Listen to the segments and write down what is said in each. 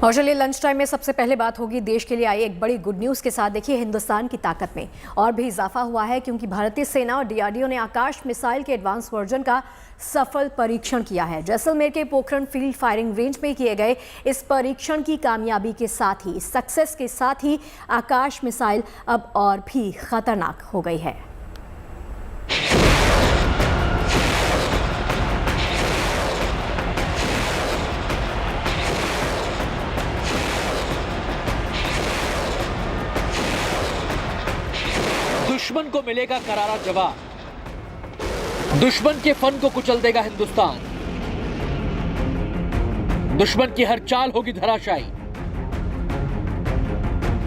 और चलिए lunch time में सबसे पहले बात होगी देश के लिए आई एक बड़ी गुड न्यूज़ के साथ। देखिए हिंदुस्तान की ताकत में और भी इजाफा हुआ है क्योंकि भारतीय सेना और डीआरडीओ ने आकाश मिसाइल के एडवांस वर्जन का सफल परीक्षण किया है। जैसलमेर के पोखरण फील्ड फायरिंग रेंज में किए गए इस परीक्षण की कामयाबी के साथ ही सक्सेस के साथ ही आकाश मिसाइल अब और भी खतरनाक हो गई है। दुश्मन को मिलेगा करारा जवाब, दुश्मन के फन को कुचल देगा हिंदुस्तान, दुश्मन की हर चाल होगी धराशायी,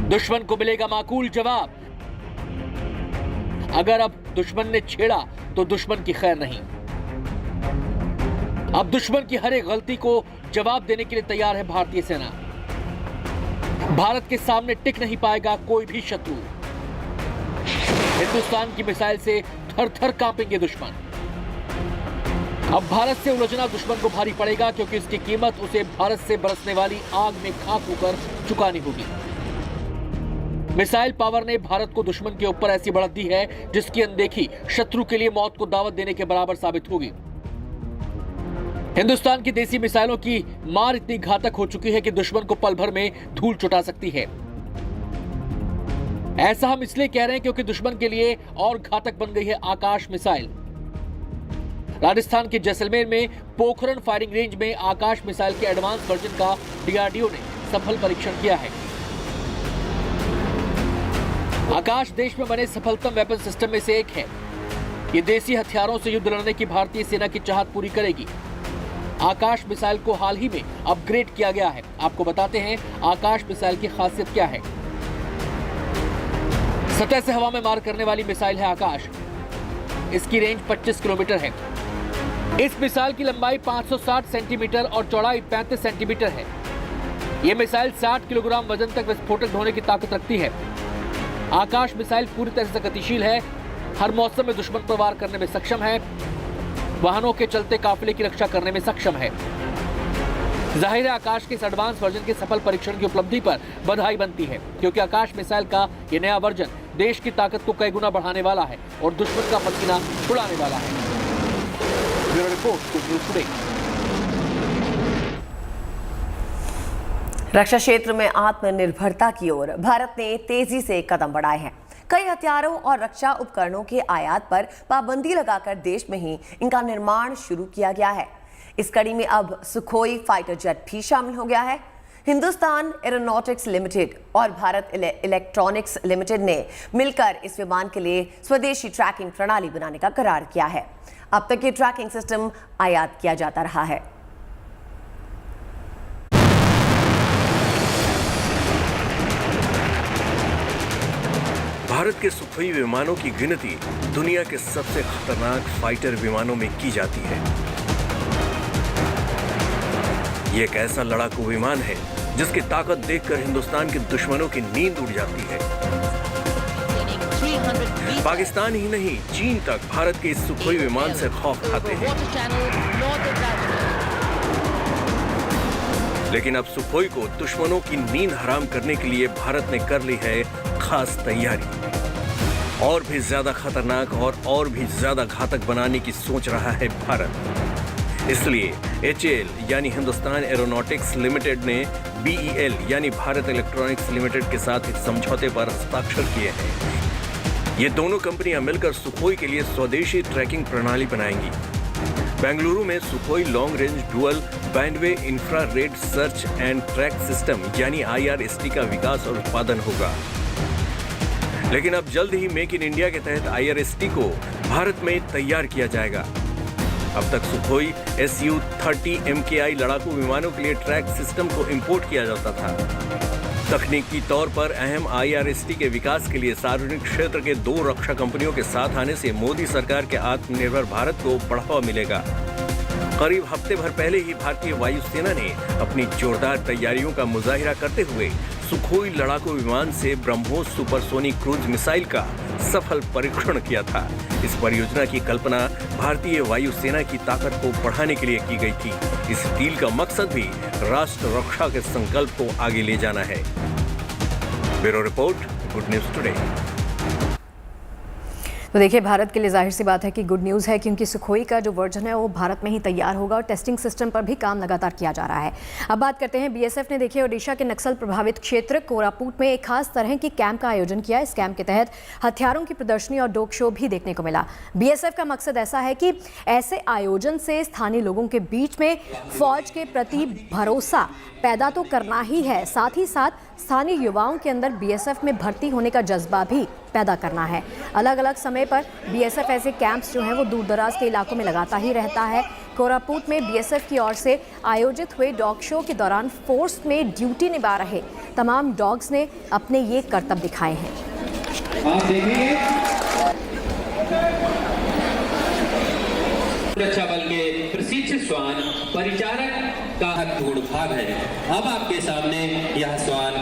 दुश्मन को मिलेगा माकूल जवाब। अगर अब दुश्मन ने छेड़ा तो दुश्मन की खैर नहीं। अब दुश्मन की हर एक गलती को जवाब देने के लिए तैयार है भारतीय सेना। भारत के सामने टिक नहीं पाएगा कोई भी शत्रु। हिंदुस्तान की मिसाइल से थर थर कांपेंगे दुश्मन। अब भारत से उलझना दुश्मन को भारी पड़ेगा क्योंकि इसकी कीमत उसे भारत से बरसने वाली आग में खाक होकर चुकानी होगी। मिसाइल पावर ने भारत को दुश्मन के ऊपर ऐसी बढ़त दी है जिसकी अनदेखी शत्रु के लिए मौत को दावत देने के बराबर साबित होगी। हिंदुस्तान की देसी मिसाइलों की मार इतनी घातक हो चुकी है कि दुश्मन को पल भर में धूल चुटा सकती है। ऐसा हम इसलिए कह रहे हैं क्योंकि दुश्मन के लिए और घातक बन गई है आकाश मिसाइल। राजस्थान के जैसलमेर में पोखरण फायरिंग रेंज में आकाश मिसाइल के एडवांस वर्जन का डीआरडीओ ने सफल परीक्षण किया है। आकाश देश में बने सफलतम वेपन सिस्टम में से एक है। ये देसी हथियारों से युद्ध लड़ने की भारतीय सेना की चाहत पूरी करेगी। आकाश मिसाइल को हाल ही में अपग्रेड किया गया है। आपको बताते हैं आकाश मिसाइल की खासियत क्या है। सतह से हवा में मार करने वाली मिसाइल है आकाश। इसकी रेंज 25 किलोमीटर है। इस मिसाइल की लंबाई 560 सेंटीमीटर और चौड़ाई 35 सेंटीमीटर है। यह मिसाइल 60 किलोग्राम वजन तक विस्फोटक ढोने की ताकत रखती है। आकाश मिसाइल पूरी तरह से गतिशील है, हर मौसम में दुश्मन पर वार करने में सक्षम है, वाहनों के चलते काफिले की रक्षा करने में सक्षम है। जाहिर है आकाश के इस एडवांस वर्जन के सफल परीक्षण की उपलब्धि पर बधाई बनती है क्योंकि आकाश मिसाइल का यह नया वर्जन देश की ताकत को कई गुना बढ़ाने वाला है और दुश्मन का पसीना छुड़ाने वाला है। Bureau report, good news today. रक्षा क्षेत्र में आत्मनिर्भरता की ओर भारत ने तेजी से कदम बढ़ाए हैं। कई हथियारों और रक्षा उपकरणों के आयात पर पाबंदी लगाकर देश में ही इनका निर्माण शुरू किया गया है। इस कड़ी में अब सुखोई फाइटर जेट भी शामिल हो गया है। हिंदुस्तान एरोनॉटिक्स लिमिटेड और भारत इलेक्ट्रॉनिक्स लिमिटेड ने मिलकर इस विमान के लिए स्वदेशी ट्रैकिंग प्रणाली बनाने का करार किया है। अब तक ये ट्रैकिंग सिस्टम आयात किया जाता रहा है। भारत के सुखोई विमानों की गिनती दुनिया के सबसे खतरनाक फाइटर विमानों में की जाती है। ये एक ऐसा लड़ाकू विमान है जिसकी ताकत देखकर हिंदुस्तान के दुश्मनों की नींद उड़ जाती है। पाकिस्तान ही नहीं, चीन तक भारत के इस सुखोई विमान से खौफ खाते हैं। लेकिन अब सुखोई को दुश्मनों की नींद हराम करने के लिए भारत ने कर ली है खास तैयारी। और भी ज्यादा खतरनाक और भी ज्यादा घातक बनाने की सोच रहा है भारत। इसलिए HAL यानी हिंदुस्तान एरोनॉटिक्स लिमिटेड ने BEL यानी भारत इलेक्ट्रॉनिक्स लिमिटेड के साथ एक समझौते पर हस्ताक्षर किए हैं। ये दोनों कंपनियां मिलकर सुखोई के लिए स्वदेशी ट्रैकिंग प्रणाली बनाएंगी। बेंगलुरु में Sukhoi long range dual band infrared search and track system यानी IRST का विकास और उत्पादन होगा। लेकिन अब जल्द ही मेक इन इंडिया के तहत IRST को भारत में तैयार किया जाएगा। अब तक सुखोई Su-30 MKI लड़ाकू विमानों के लिए ट्रैक सिस्टम को इंपोर्ट किया जाता था। तकनीकी तौर पर अहम IRST के विकास के लिए सार्वजनिक क्षेत्र के 2 रक्षा कंपनियों के साथ आने से मोदी सरकार के आत्मनिर्भर भारत को बढ़ावा मिलेगा। करीब हफ्ते भर पहले ही भारतीय वायुसेना ने अपनी जोरदार तैयारियों का मुजाहिरा करते हुए सुखोई लड़ाकू विमान से ब्रह्मोस सुपरसोनिक क्रूज मिसाइल का सफल परीक्षण किया था। इस परियोजना की कल्पना भारतीय वायुसेना की ताकत को बढ़ाने के लिए की गई थी। इस डील का मकसद भी राष्ट्र रक्षा के संकल्प को आगे ले जाना है। Bureau report, good news today. तो देखिए, भारत के लिए जाहिर सी बात है कि गुड न्यूज़ है, क्योंकि सुखोई का जो वर्जन है वो भारत में ही तैयार होगा और टेस्टिंग सिस्टम पर भी काम लगातार किया जा रहा है। अब बात करते हैं बीएसएफ ने देखिए ओडिशा के नक्सल प्रभावित क्षेत्र कोरापुट में एक खास तरह की कैंप का आयोजन किया। इस कैंप के तहत हथियारों की प्रदर्शनी और डॉग शो भी देखने को मिला। बीएसएफ का मकसद ऐसा है कि ऐसे आयोजन से स्थानीय लोगों के बीच में फौज के प्रति भरोसा पैदा तो करना ही है, साथ ही साथ स्थानीय युवाओं के अंदर बीएसएफ में भर्ती होने का जज्बा भी पैदा करना है। अलग अलग समय पर बीएसएफ ऐसे कैंप्स जो हैं वो दूर दराज के इलाकों में लगाता ही रहता है। कोरापुट में बीएसएफ की ओर से आयोजित हुए डॉग शो के दौरान फोर्स में ड्यूटी निभा रहे तमाम डॉग्स ने अपने ये करतब दिखाए हैं। सुरक्षा बल के प्रशिक्षित श्वान परिचारक का महत्वपूर्ण भाग है। अब आपके सामने यह श्वान